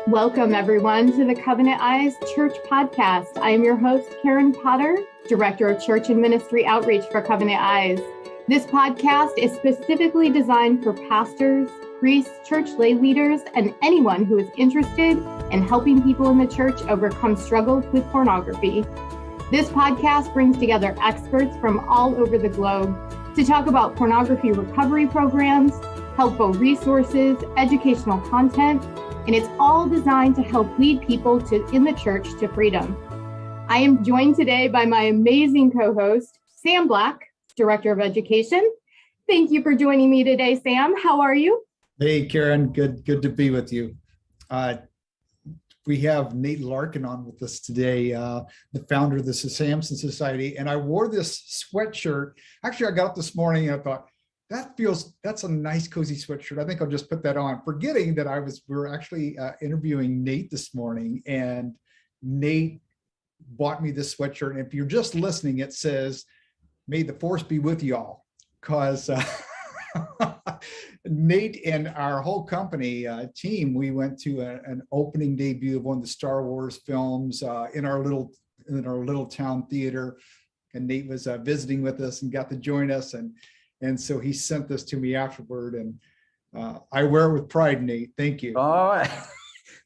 Welcome, everyone, to the Covenant Eyes Church Podcast. I am your host, Karen Potter, Director of Church and Ministry Outreach for Covenant Eyes. This podcast is specifically designed for pastors, priests, church lay leaders, and anyone who is interested in helping people in the church overcome struggles with pornography. This podcast brings together experts from all over the globe to talk about pornography recovery programs, helpful resources, educational content, and it's all designed to help lead people in the church to freedom. I am joined today by my amazing co-host, Sam Black, Director of Education. Thank you for joining me today, Sam. How are you? Hey, Karen. Good to be with you. We have Nate Larkin on with us today, the founder of the Samson Society. And I wore this sweatshirt. Actually, I got up this morning and I thought, that's a nice, cozy sweatshirt. I think I'll just put that on, forgetting that we were actually interviewing Nate this morning, and Nate bought me this sweatshirt. And if you're just listening, it says, "May the force be with y'all," because Nate and our whole company team, we went to an opening debut of one of the Star Wars films in our little town theater, and Nate was visiting with us and got to join us, and so he sent this to me afterward, and I wear it with pride, Nate. Thank you. Oh,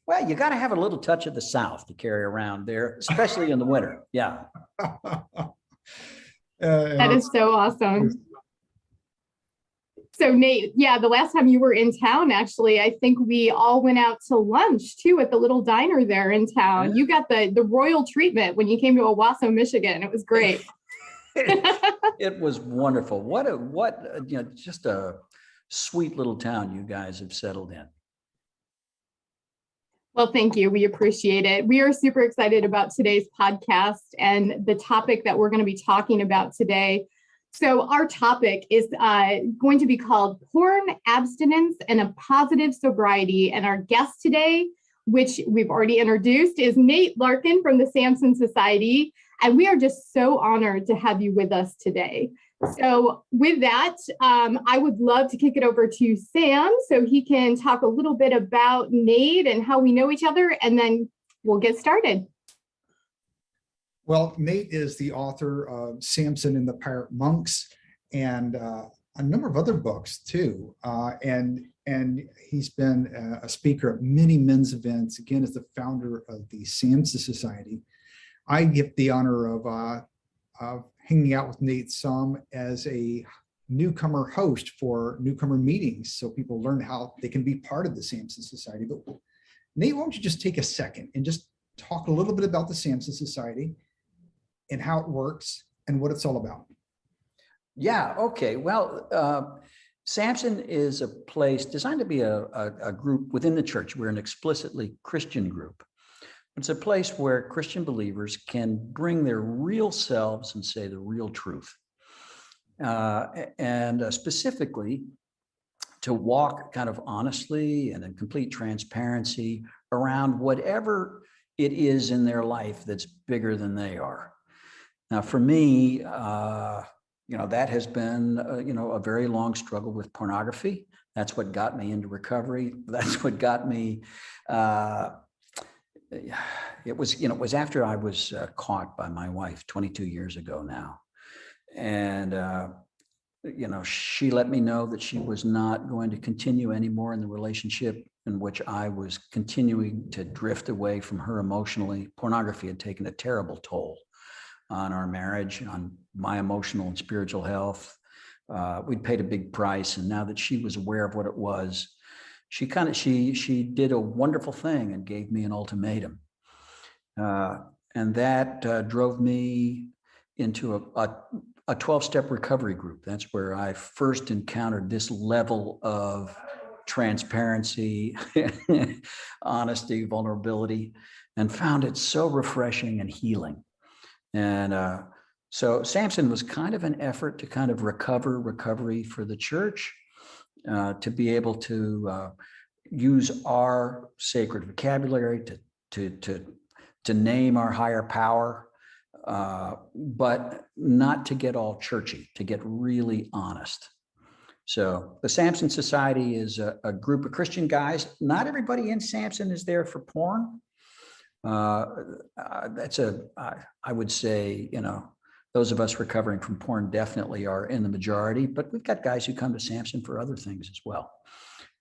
well, you got to have a little touch of the South to carry around there, especially in the winter. Yeah. That is so awesome. So Nate, yeah, the last time you were in town, actually, I think we all went out to lunch too at the little diner there in town. Yeah. You got the royal treatment when you came to Owasso, Michigan. It was great. It was wonderful. Just a sweet little town you guys have settled in. Well, thank you. We appreciate it. We are super excited about today's podcast and the topic that we're going to be talking about today. So our topic is going to be called Porn Abstinence and a Positive Sobriety. And our guest today, which we've already introduced, is Nate Larkin from the Samson Society. And we are just so honored to have you with us today. So with that, I would love to kick it over to Sam so he can talk a little bit about Nate and how we know each other, and then we'll get started. Well, Nate is the author of Samson and the Pirate Monks and a number of other books too. And he's been a speaker at many men's events, again, as the founder of the Samson Society. I get the honor of hanging out with Nate some as a newcomer host for newcomer meetings, so people learn how they can be part of the Samson Society. But Nate, why don't you just take a second and just talk a little bit about the Samson Society and how it works and what it's all about? Yeah, okay. Well, Samson is a place designed to be a group within the church. We're an explicitly Christian group. It's a place where Christian believers can bring their real selves and say the real truth. And specifically to walk kind of honestly and in complete transparency around whatever it is in their life that's bigger than they are. Now, for me, that has been, a very long struggle with pornography. That's what got me into recovery. That's what got me, it was after I was caught by my wife 22 years ago now. And, she let me know that she was not going to continue anymore in the relationship in which I was continuing to drift away from her emotionally. Pornography had taken a terrible toll on our marriage, on my emotional and spiritual health. We'd paid a big price. And now that she was aware of what it was, she did a wonderful thing and gave me an ultimatum. And that drove me into a 12-step recovery group. That's where I first encountered this level of transparency, honesty, vulnerability, and found it so refreshing and healing. And so Samson was kind of an effort to kind of recovery for the church, to be able to use our sacred vocabulary to name our higher power, but not to get all churchy, to get really honest. So the Samson Society is a group of Christian guys. Not everybody in Samson is there for porn. I would say, those of us recovering from porn definitely are in the majority, but we've got guys who come to Samson for other things as well.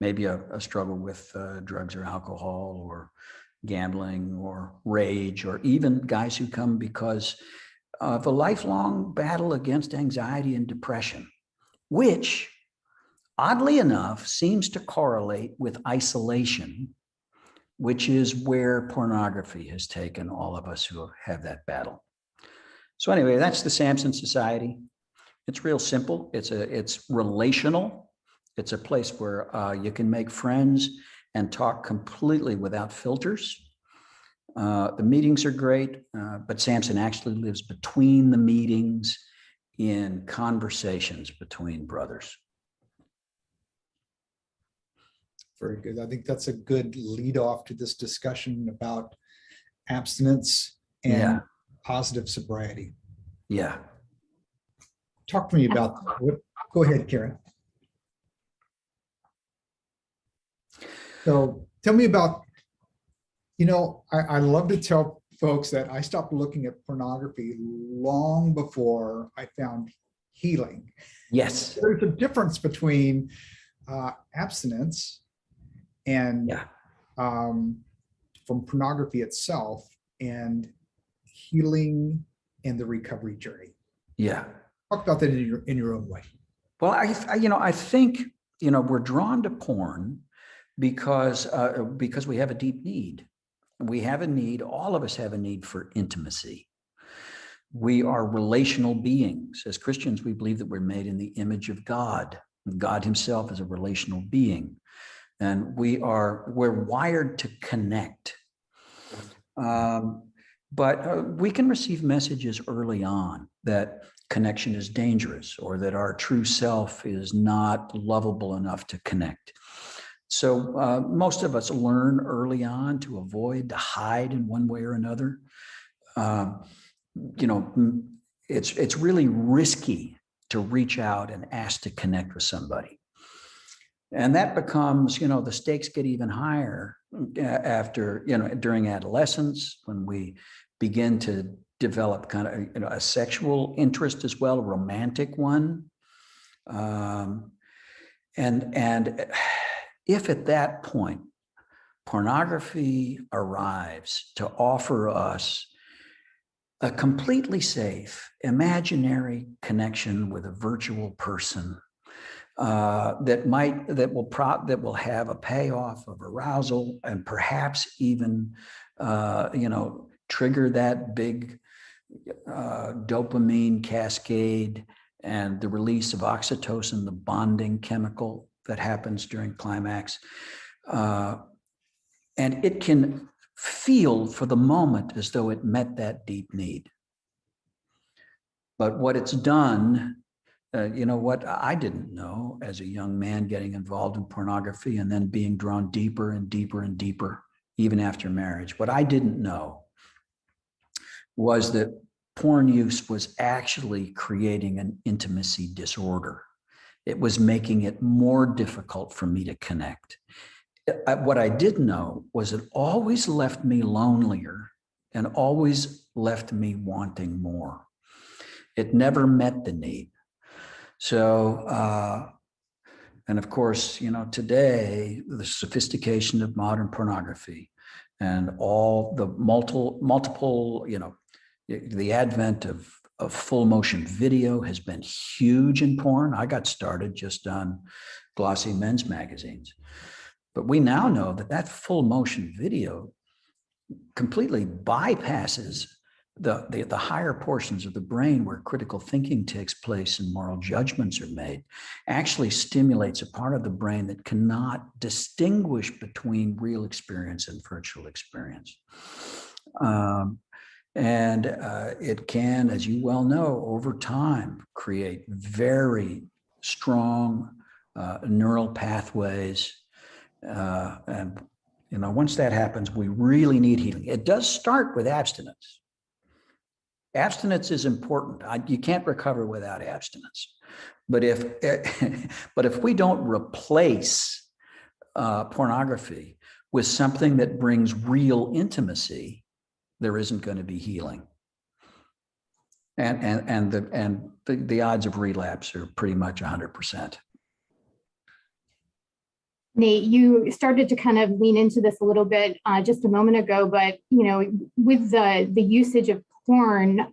Maybe a struggle with drugs or alcohol or gambling or rage, or even guys who come because of a lifelong battle against anxiety and depression, which oddly enough seems to correlate with isolation, which is where pornography has taken all of us who have that battle. So anyway, that's the Samson Society. It's real simple. It's relational. It's a place where you can make friends and talk completely without filters. The meetings are great, but Samson actually lives between the meetings in conversations between brothers. Very good. I think that's a good lead off to this discussion about abstinence and positive sobriety. Yeah. Talk to me about that. Go ahead, Karen. So tell me about, I love to tell folks that I stopped looking at pornography long before I found healing. Yes. There's a difference between abstinence and from pornography itself and healing and the recovery journey. Yeah. Talk about that in your own way. Well, I think, we're drawn to porn because we have a deep need. We have a need, all of us have a need for intimacy. We are relational beings. As Christians, we believe that we're made in the image of God. God himself is a relational being. And we're wired to connect. But we can receive messages early on that connection is dangerous, or that our true self is not lovable enough to connect. So most of us learn early on to avoid, to hide in one way or another. It's really risky to reach out and ask to connect with somebody. And that becomes, the stakes get even higher after, during adolescence, when we begin to develop kind of, a sexual interest as well, a romantic one. And if at that point, pornography arrives to offer us a completely safe, imaginary connection with a virtual person that will have a payoff of arousal and perhaps even trigger that big dopamine cascade and the release of oxytocin, the bonding chemical that happens during climax. And it can feel for the moment as though it met that deep need. But what it's done, what I didn't know as a young man getting involved in pornography and then being drawn deeper and deeper and deeper, even after marriage, what I didn't know was that porn use was actually creating an intimacy disorder. It was making it more difficult for me to connect. What I did know was it always left me lonelier and always left me wanting more. It never met the need. So, and of course, today, the sophistication of modern pornography and all the multiple, the advent of full motion video has been huge in porn. I got started just on glossy men's magazines. But we now know that full motion video completely bypasses the higher portions of the brain where critical thinking takes place and moral judgments are made, actually stimulates a part of the brain that cannot distinguish between real experience and virtual experience. It can, as you well know, over time create very strong neural pathways. Once that happens, we really need healing. It does start with abstinence. Abstinence is important. You can't recover without abstinence. But if we don't replace pornography with something that brings real intimacy, there isn't going to be healing. And the odds of relapse are pretty much 100%. Nate, you started to kind of lean into this a little bit just a moment ago, but with the usage of porn,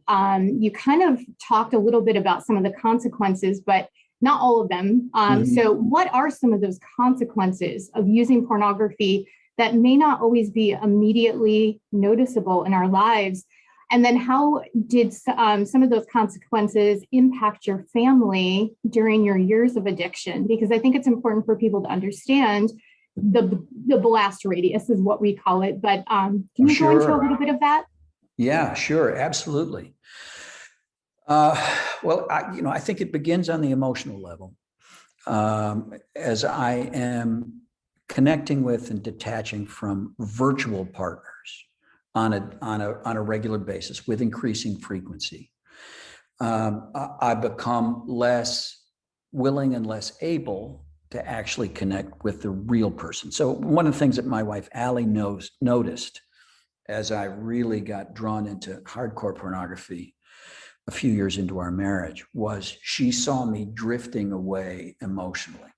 you kind of talked a little bit about some of the consequences, but not all of them. So what are some of those consequences of using pornography that may not always be immediately noticeable in our lives? And then how did some of those consequences impact your family during your years of addiction? Because I think it's important for people to understand the blast radius is what we call it. But can you go into a little bit of that? Yeah, sure. Absolutely. Well, I think it begins on the emotional level. As I am connecting with and detaching from virtual partners on a regular basis with increasing frequency, I become less willing and less able to actually connect with the real person. So one of the things that my wife Allie noticed as I really got drawn into hardcore pornography a few years into our marriage was she saw me drifting away emotionally.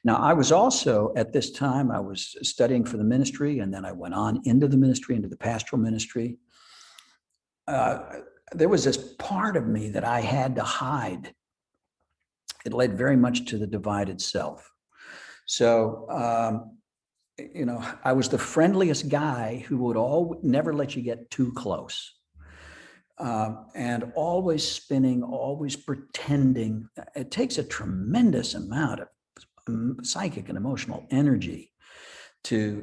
Now, I was also, at this time, I was studying for the ministry, and then I went on into the ministry, into the pastoral ministry. There was this part of me that I had to hide. It led very much to the divided self. So, I was the friendliest guy who would never let you get too close. And always spinning, always pretending. It takes a tremendous amount of psychic and emotional energy to,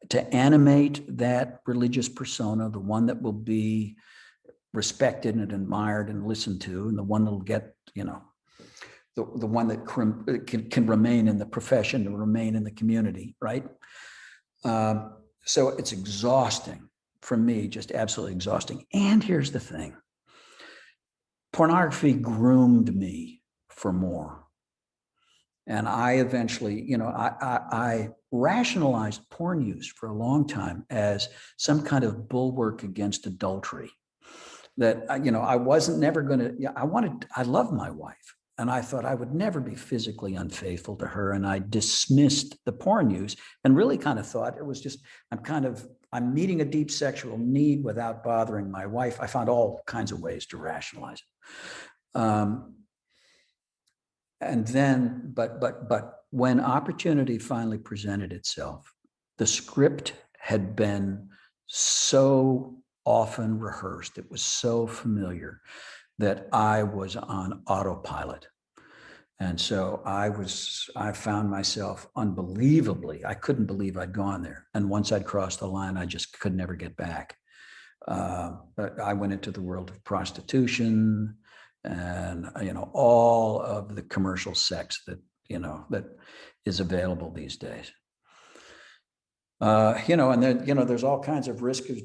to animate that religious persona, the one that will be respected and admired and listened to, and the one that'll get, the one that can remain in the profession, to remain in the community, right? So it's exhausting for me, just absolutely exhausting. And here's the thing. Pornography groomed me for more. And I eventually, I rationalized porn use for a long time as some kind of bulwark against adultery. That, I wasn't never going to, I love my wife. And I thought I would never be physically unfaithful to her. And I dismissed the porn use and really kind of thought it was just, I'm meeting a deep sexual need without bothering my wife. I found all kinds of ways to rationalize it. And then, but when opportunity finally presented itself, the script had been so often rehearsed, it was so familiar that I was on autopilot. And so I found myself unbelievably, I couldn't believe I'd gone there. And once I'd crossed the line, I just could never get back. But I went into the world of prostitution and, all of the commercial sex that, that is available these days. And then, there's all kinds of risk of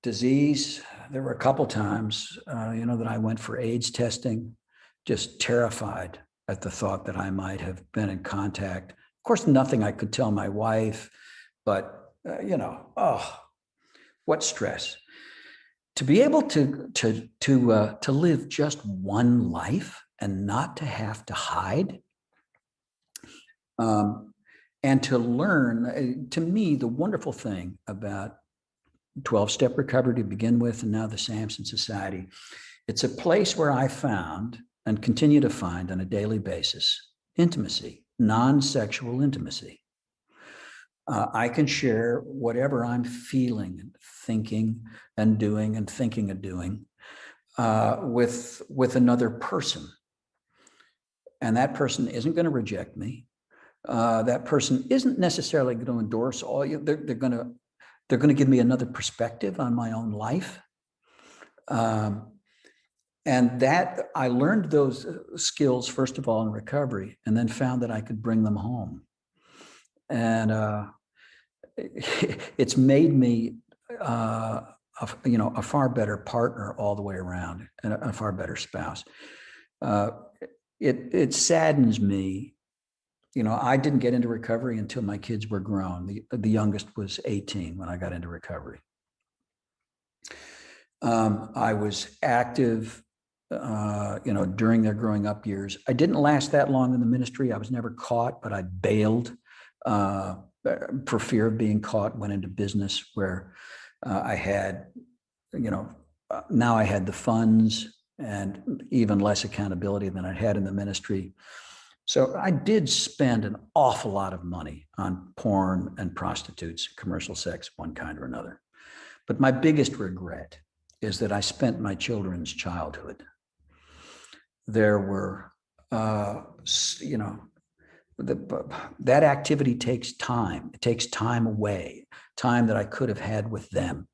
disease. There were a couple times, that I went for AIDS testing, just terrified at the thought that I might have been in contact. Of course, nothing I could tell my wife, but, what stress. To be able to live just one life and not to have to hide, and to learn, to me, the wonderful thing about 12-step recovery to begin with, and now the Samson Society, it's a place where I found and continue to find on a daily basis intimacy, non-sexual intimacy. I can share whatever I'm feeling and thinking and doing and thinking of doing with another person. And that person isn't going to reject me. That person isn't necessarily going to endorse all you. They're going to give me another perspective on my own life. And that I learned those skills, first of all, in recovery, and then found that I could bring them home. And it's made me a far better partner all the way around, and a far better spouse. It saddens me. I didn't get into recovery until my kids were grown. The youngest was 18 when I got into recovery. I was active, during their growing up years. I didn't last that long in the ministry. I was never caught, but I bailed for fear of being caught, went into business where I had, now I had the funds and even less accountability than I had in the ministry. So I did spend an awful lot of money on porn and prostitutes, commercial sex, one kind or another. But my biggest regret is that I spent my children's childhood. There were, that activity takes time. It takes time away, time that I could have had with them.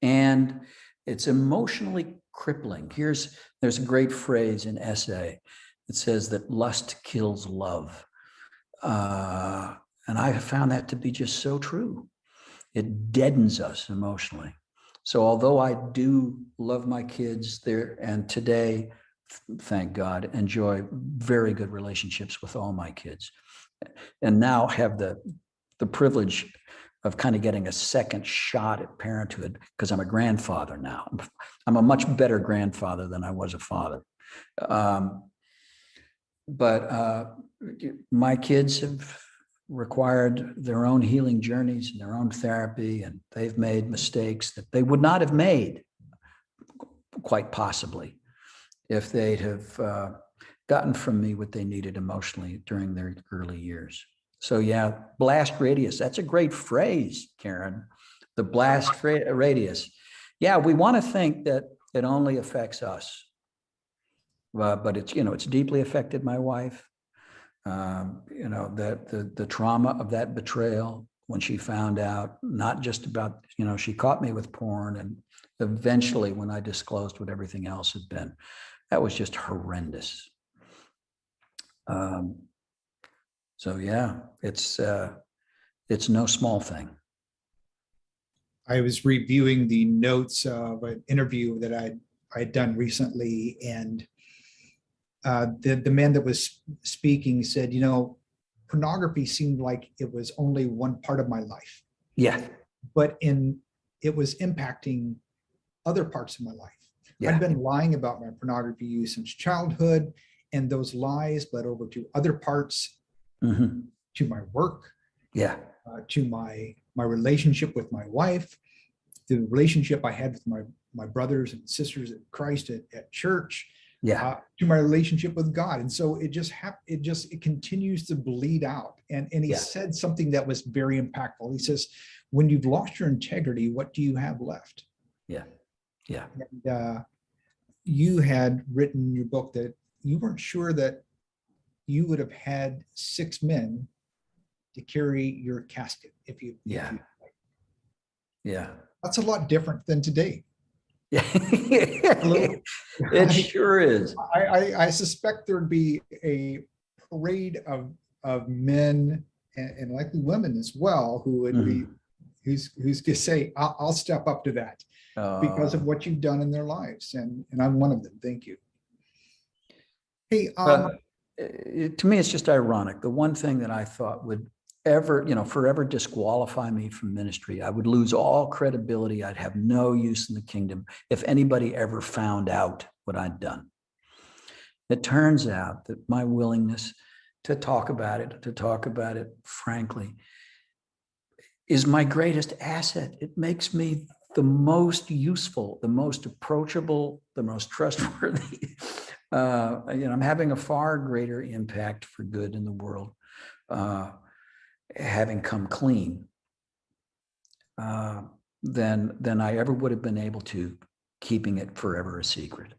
And it's emotionally crippling. There's a great phrase in Essay. It says that lust kills love. And I have found that to be just so true. It deadens us emotionally. So although I do love my kids there, and today, thank God, enjoy very good relationships with all my kids, and now have the privilege of kind of getting a second shot at parenthood because I'm a grandfather now. I'm a much better grandfather than I was a father. But my kids have required their own healing journeys and their own therapy, and they've made mistakes that they would not have made, quite possibly, if they'd have gotten from me what they needed emotionally during their early years. So yeah, blast radius, that's a great phrase, Karen, the blast radius. Yeah, we want to think that it only affects us. But it's deeply affected my wife. That the trauma of that betrayal when she found out, not just about, she caught me with porn, and eventually when I disclosed what everything else had been, that was just horrendous. So yeah, it's no small thing. I was reviewing the notes of an interview that I had done recently, and the man that was speaking said, pornography seemed like it was only one part of my life. Yeah. But it was impacting other parts of my life. Yeah. I'd been lying about my pornography use since childhood, and those lies led over to other parts, to my work, to my relationship with my wife, the relationship I had with my brothers and sisters in Christ at church, to my relationship with God. And so it continues to bleed out. And he said something that was very impactful. He says, when you've lost your integrity, what do you have left? Yeah. Yeah. And you had written in your book that you weren't sure that you would have had 6 men to carry your casket if you. Yeah. That's a lot different than today. Yeah. It sure is. I suspect there'd be a parade of men and likely women as well who would be who's going to say, I'll step up to that because of what you've done in their lives, and I'm one of them. Thank you. Hey, to me, it's just ironic. The one thing that I thought would forever disqualify me from ministry, I would lose all credibility. I'd have no use in the kingdom if anybody ever found out what I'd done. It turns out that my willingness to talk about it frankly, is my greatest asset. It makes me the most useful, the most approachable, the most trustworthy. I'm having a far greater impact for good in the world, having come clean, than I ever would have been able to, keeping it forever a secret.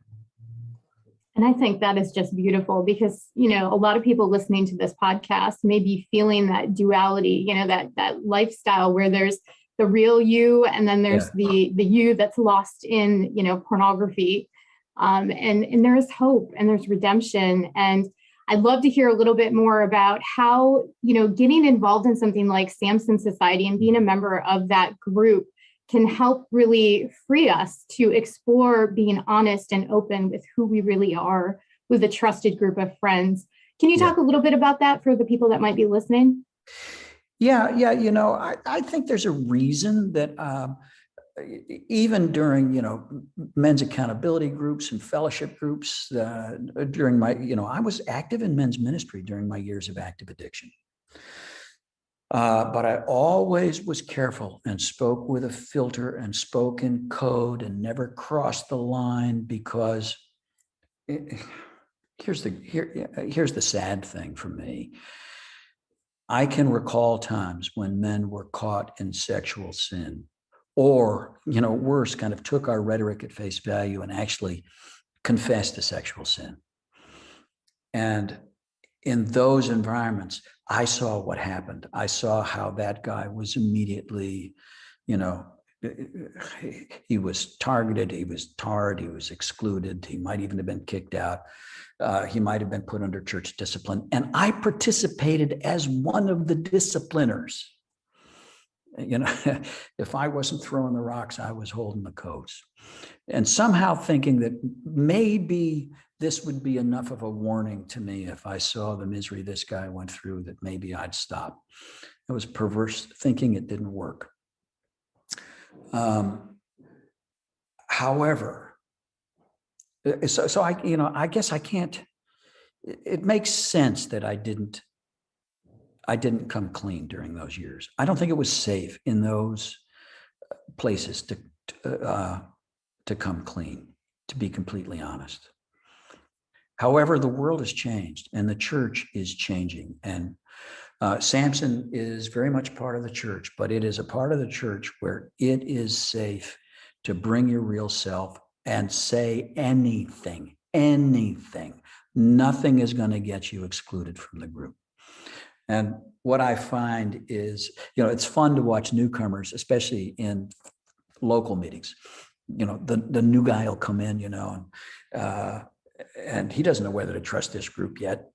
And I think that is just beautiful because, a lot of people listening to this podcast may be feeling that duality, that lifestyle where there's the real you and then there's the you that's lost in, pornography. And there is hope and there's redemption. And I'd love to hear a little bit more about how, getting involved in something like Samson Society and being a member of that group can help really free us to explore being honest and open with who we really are with a trusted group of friends. Can you talk a little bit about that for the people that might be listening? Yeah. I think there's a reason that even during, men's accountability groups and fellowship groups during my, I was active in men's ministry during my years of active addiction. But I always was careful and spoke with a filter and spoke in code and never crossed the line, because here's the sad thing for me. I can recall times when men were caught in sexual sin, or, worse, kind of took our rhetoric at face value and actually confessed to sexual sin. And in those environments, I saw what happened. I saw how that guy was immediately, he was targeted, he was tarred, he was excluded, he might even have been kicked out. He might have been put under church discipline. And I participated as one of the discipliners. If I wasn't throwing the rocks, I was holding the coats. And somehow thinking that maybe this would be enough of a warning to me if I saw the misery this guy went through, that maybe I'd stop. It was perverse thinking. It didn't work. However, so I guess I can't, it makes sense that I didn't come clean during those years. I don't think it was safe in those places to come clean, to be completely honest. However, the world has changed and the church is changing. And Samson is very much part of the church, but it is a part of the church where it is safe to bring your real self and say anything. Nothing is going to get you excluded from the group. And what I find is, it's fun to watch newcomers, especially in local meetings. The new guy will come in, and he doesn't know whether to trust this group yet.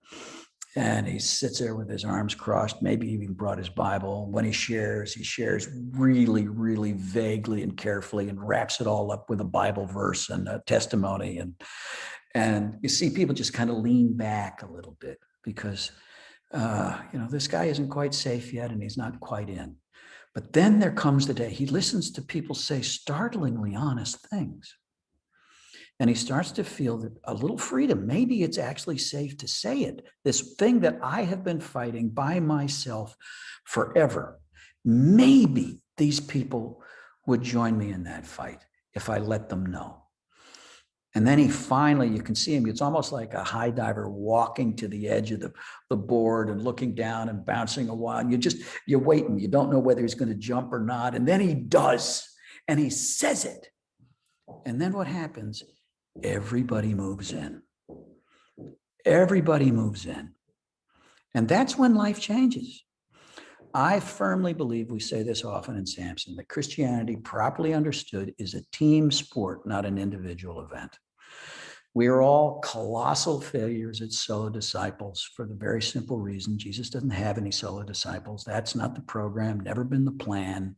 And he sits there with his arms crossed, maybe even brought his Bible. When he shares really, really vaguely and carefully, and wraps it all up with a Bible verse and a testimony. And you see people just kind of lean back a little bit because, this guy isn't quite safe yet and he's not quite in. But then there comes the day he listens to people say startlingly honest things. And he starts to feel that a little freedom. Maybe it's actually safe to say it. This thing that I have been fighting by myself forever. Maybe these people would join me in that fight if I let them know. And then he finally, you can see him, it's almost like a high diver walking to the edge of the board and looking down and bouncing a while. And you're waiting. You don't know whether he's going to jump or not. And then he does. And he says it. And then what happens? Everybody moves in. Everybody moves in. And that's when life changes. I firmly believe, we say this often in Samson, that Christianity, properly understood, is a team sport, not an individual event. We are all colossal failures at solo disciples for the very simple reason Jesus doesn't have any solo disciples. That's not the program, never been the plan.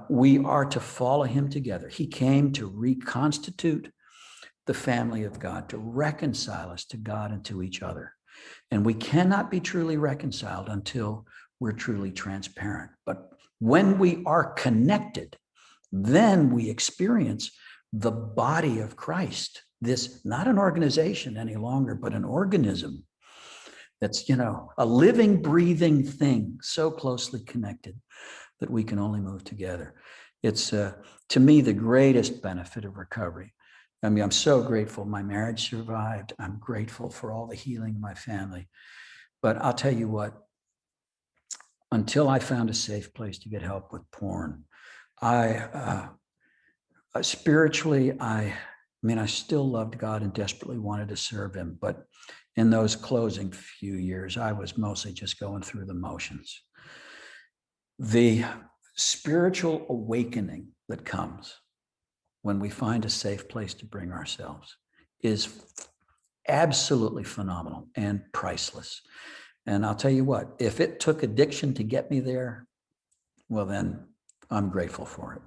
We are to follow him together. He came to reconstitute the family of God, to reconcile us to God and to each other. And we cannot be truly reconciled until we're truly transparent. But when we are connected, then we experience the body of Christ. This, not an organization any longer, but an organism that's, a living, breathing thing, so closely connected that we can only move together. It's, to me, the greatest benefit of recovery. I'm so grateful my marriage survived. I'm grateful for all the healing in my family. But I'll tell you what, until I found a safe place to get help with porn, spiritually, I still loved God and desperately wanted to serve him. But in those closing few years, I was mostly just going through the motions. The spiritual awakening that comes when we find a safe place to bring ourselves is absolutely phenomenal and priceless. And I'll tell you what, if it took addiction to get me there, well then I'm grateful for it.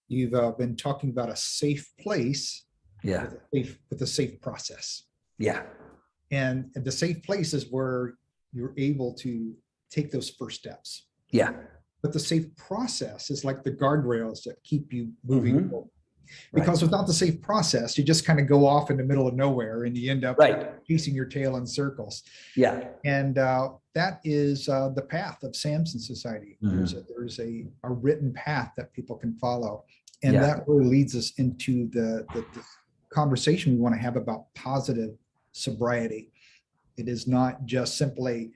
You've been talking about a safe place Yeah. with a safe process. Yeah. And the safe place is where you're able to take those first steps. Yeah. But the safe process is like the guardrails that keep you moving forward. Because Right. without the safe process, you just kind of go off in the middle of nowhere and you end up chasing your tail in circles. Yeah. And that is the path of Samson Society. There's a written path that people can follow. And that really leads us into the conversation we want to have about positive sobriety. It is not just simply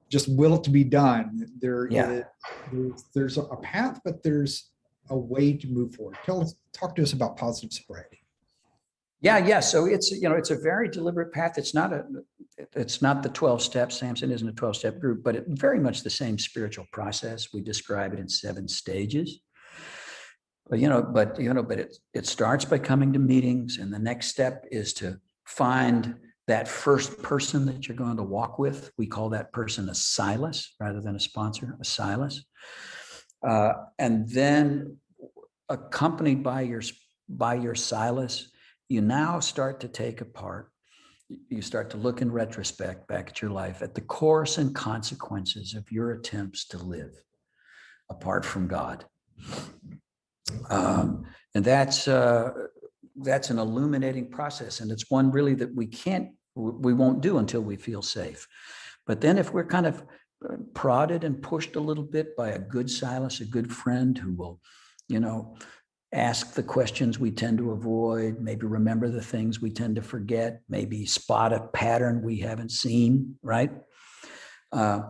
just will it to be done. There's a path, but there's a way to move forward. Talk to us about positive sobriety. Yeah. So it's a very deliberate path. It's not the 12 steps. Samson isn't a 12-step group, but it's very much the same spiritual process. We describe it in 7 stages. But it starts by coming to meetings, and the next step is to find that first person that you're going to walk with. We call that person a Silas rather than a sponsor, a Silas. And then accompanied by your Silas, you now start to take apart, you start to look in retrospect back at your life at the course and consequences of your attempts to live apart from God. And that's an illuminating process. And it's one really that we won't do until we feel safe. But then if we're kind of prodded and pushed a little bit by a good Silas, a good friend who will, ask the questions we tend to avoid, maybe remember the things we tend to forget, maybe spot a pattern we haven't seen, right? And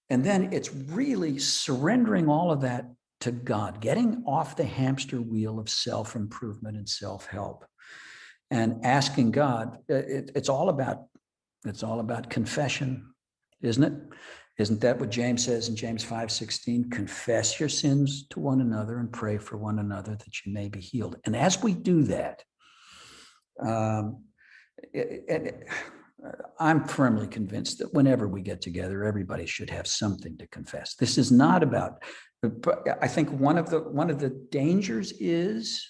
then it's really surrendering all of that to God, getting off the hamster wheel of self-improvement and self-help, and asking God. It's all about confession, isn't it? Isn't that what James says in James 5:16? Confess your sins to one another and pray for one another that you may be healed. And as we do that, I'm firmly convinced that whenever we get together, everybody should have something to confess. This is not about, I think one of the dangers is,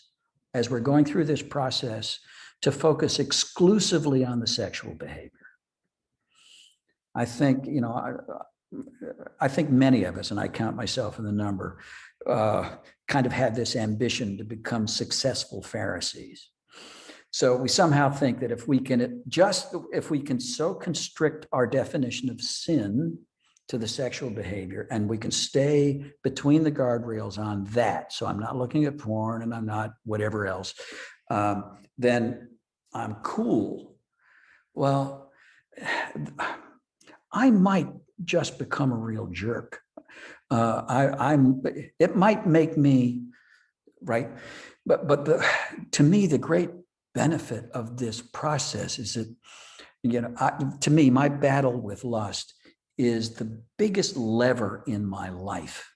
as we're going through this process, to focus exclusively on the sexual behavior. I think, I think many of us, and I count myself in the number, kind of had this ambition to become successful Pharisees. So we somehow think that if we can so constrict our definition of sin to the sexual behavior, and we can stay between the guardrails on that, so I'm not looking at porn and I'm not whatever else, then I'm cool. Well, I might just become a real jerk. It might make me right, but to me, the great benefit of this process is that, to me, my battle with lust is the biggest lever in my life,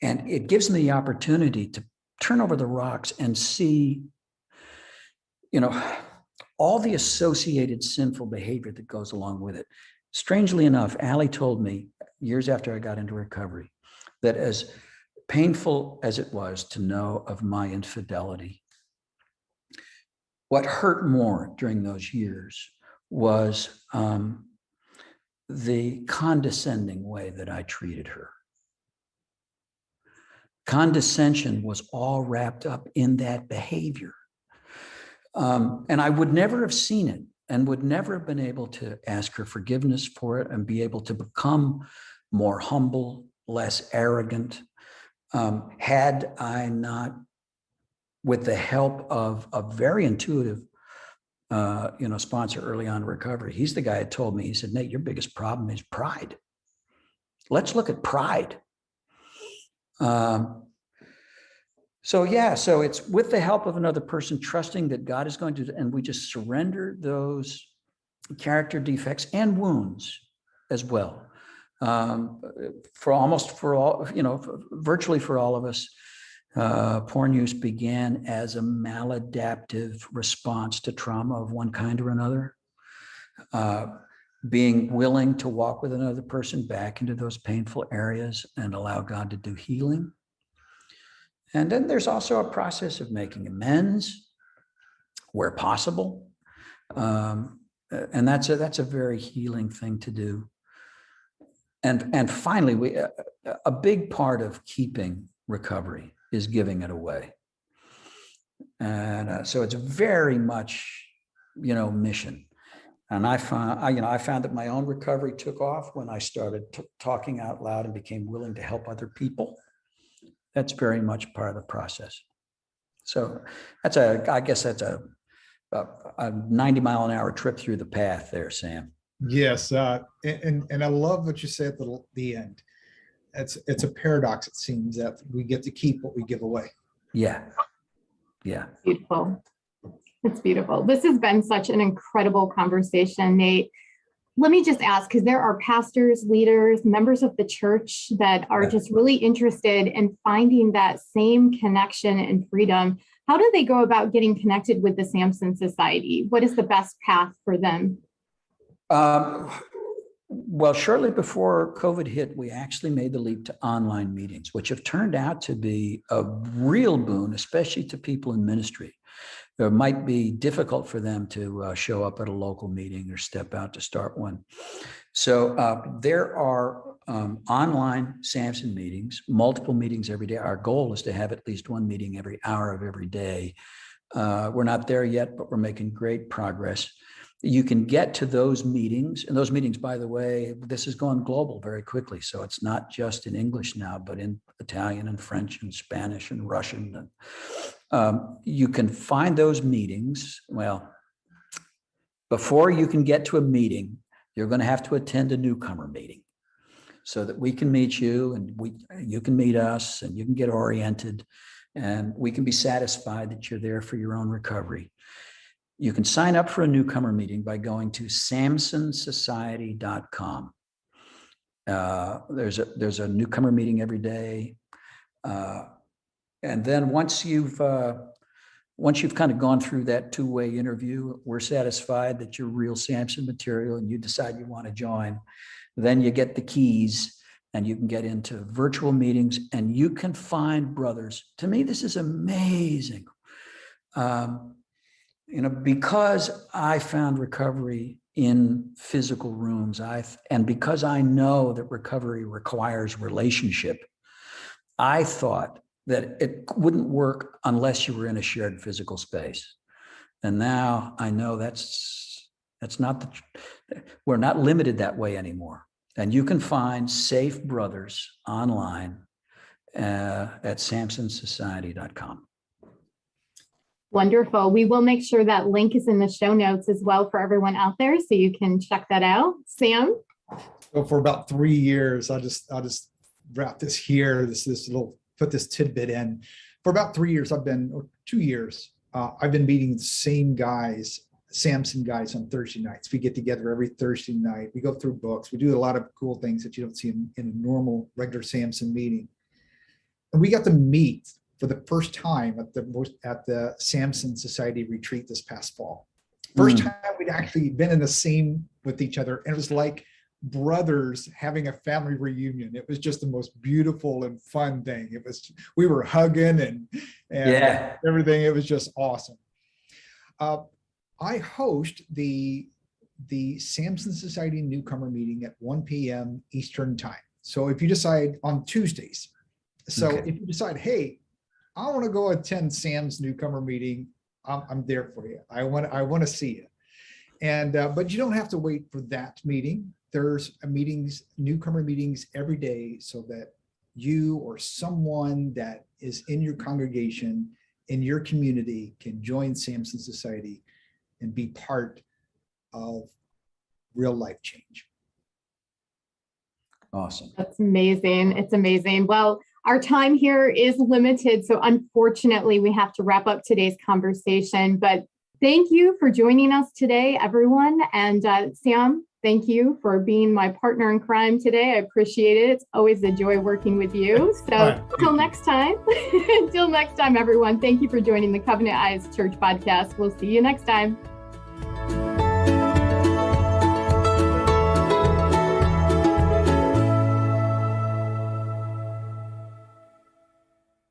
and it gives me the opportunity to turn over the rocks and see, all the associated sinful behavior that goes along with it. Strangely enough, Allie told me years after I got into recovery that as painful as it was to know of my infidelity, what hurt more during those years was the condescending way that I treated her. Condescension was all wrapped up in that behavior. And I would never have seen it, and would never have been able to ask her forgiveness for it and be able to become more humble, less arrogant, had I not, with the help of a very intuitive sponsor early on in recovery. He's the guy that told me, he said, Nate, your biggest problem is pride. Let's look at pride. So it's with the help of another person, trusting that God is going to, and we just surrender those character defects and wounds as well. Virtually for all of us, porn use began as a maladaptive response to trauma of one kind or another. being willing to walk with another person back into those painful areas and allow God to do healing. And then there's also a process of making amends where possible. And that's a very healing thing to do. And finally, a big part of keeping recovery is giving it away. And so it's very much, mission. And I found that my own recovery took off when I started talking out loud and became willing to help other people. That's very much part of the process. So I guess that's a 90-mile-an-hour trip through the path there, Sam. Yes, and I love what you said at the end. It's a paradox, it seems, that we get to keep what we give away. Yeah. Beautiful. It's beautiful. This has been such an incredible conversation, Nate. Let me just ask, because there are pastors, leaders, members of the church that are just really interested in finding that same connection and freedom. How do they go about getting connected with the Samson Society? What is the best path for them? Well, shortly before COVID hit, we actually made the leap to online meetings, which have turned out to be a real boon, especially to people in ministry. It might be difficult for them to show up at a local meeting or step out to start one. So there are online Samson meetings, multiple meetings every day. Our goal is to have at least one meeting every hour of every day. We're not there yet, but we're making great progress. You can get to those meetings, and those meetings, by the way, this has gone global very quickly. So it's not just in English now, but in Italian and French and Spanish and Russian. You can find those meetings. Well, before you can get to a meeting, you're going to have to attend a newcomer meeting so that we can meet you and you can meet us and you can get oriented and we can be satisfied that you're there for your own recovery. You can sign up for a newcomer meeting by going to samsonsociety.com. There's a newcomer meeting every day. And then once you've kind of gone through that two-way interview, we're satisfied that you're real Samson material and you decide you want to join, then you get the keys and you can get into virtual meetings and you can find brothers. To me, this is amazing. Because I found recovery in physical rooms, and because I know that recovery requires relationship, I thought that it wouldn't work unless you were in a shared physical space. And now I know that's not we're not limited that way anymore. And you can find safe brothers online at samsonsociety.com. Wonderful. We will make sure that link is in the show notes as well for everyone out there, so you can check that out. Sam? So for about 3 years, I'll just wrap this here. Put this tidbit in. For about 3 years, 2 years, I've been meeting the same guys, Samson guys, on Thursday nights. We get together every Thursday night. We go through books. We do a lot of cool things that you don't see in a normal regular Samson meeting. And we got to meet for the first time at the Samson Society retreat this past fall. First time we'd actually been in the same with each other. And it was like brothers having a family reunion. It was just the most beautiful and fun thing. We were hugging and everything. It was just awesome. I host the Samson Society newcomer meeting at 1 p.m. Eastern time. So if you decide on Tuesdays, if you decide, hey, I want to go attend Sam's newcomer meeting, I'm there for you. I want to see you. And but you don't have to wait for that meeting. There's newcomer meetings every day, so that you or someone that is in your congregation, in your community, can join Samson Society and be part of real life change. Awesome. That's amazing. It's amazing. Well, our time here is limited, so unfortunately we have to wrap up today's conversation, but thank you for joining us today, everyone. And Sam, thank you for being my partner in crime today. I appreciate it. It's always a joy working with you. So until next time, everyone, thank you for joining the Covenant Eyes Church podcast. We'll see you next time.